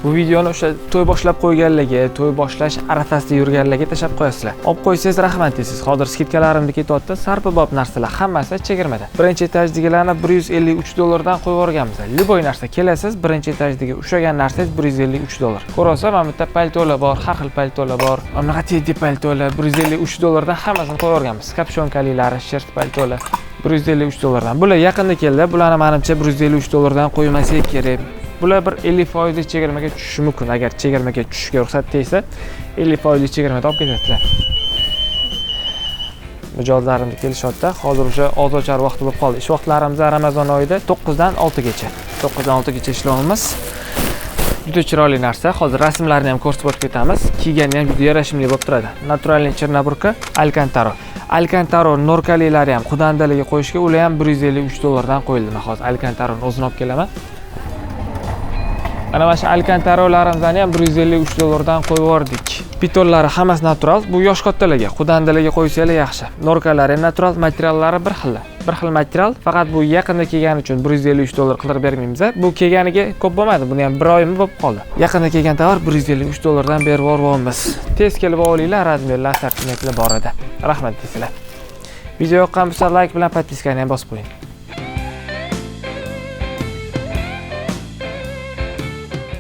Bu videoni o'sha to'y boshlab qo'yganlarga, to'y boshlash arafasida yurganlarga tashlab qo'yasizlar. Olib qo'ysangiz rahmat deysiz. Hozir skidkalarimda ketyapti, sarpibop narsalar hammasi chegirmada. Birinchi etajdagilarni $153 dan qo'yib yuborganmiz. Liboy narsa kelasiz, birinchi etajdagi ushlagan narsangiz $153. Ko'rasiz, mana bu yerda paltolar bor, har xil paltolar bor. Mana teddy paltolar $153 dan hammasini qo'yib yuborganmiz. Kapshonkaliklari, shirt paltolar $153 dan. Bular yaqinda keldi. Bularni menimcha $153 dan qo'ymasak kerak. Bular bir 50% chegirmaga tushishi mumkin. Agar chegirmaga tushishga ruxsat tegsa, 50% chegirmada olib ketadilar. Mijozlarimga kelishyapti. Hozir o'sha ozochar vaqti bo'lib qoldi. Ish vaqtlarimiz Ramazon oyida 9 dan 6 gacha. 9 dan 6 gacha ishlaymiz. Juda chiroyli narsa. Hozir rasmlarni ham ko'rsatib o'tib ketamiz. Kiygani ham juda yarashimli bo'lib turadi. Naturalniy Chernoburka Alcantara. Alcantara norkaliklari ham xudandaliga qo'yishga ular ham $153 dan qo'yildi. Men hozir Alcantarani o'zini olib kelaman. Mana shu Alcantara'larimizni ham $153 dan qo'yib yubordik. Pitollari hammasi natural. Bu yosh kattalarga, xudandaliga qo'ysanglar yaxshi. Norkalari ham natural, materiallari bir xil. Bir xil material, faqat bu yaqinda kelgani uchun $153 qildirib bermaymiz. Bu kelganiga ko'p bo'lmadi. Buni ham bir oymi bo'lib qoldi. Yaqinda kelgan tovar $153 dan berib yuboramiz. Tez kelib olinglar, razmerlar, assortimentlar bor edi. Rahmat deysizlar. Video yoqqan bo'lsa like bilan podpiskani ham bosib qo'ying.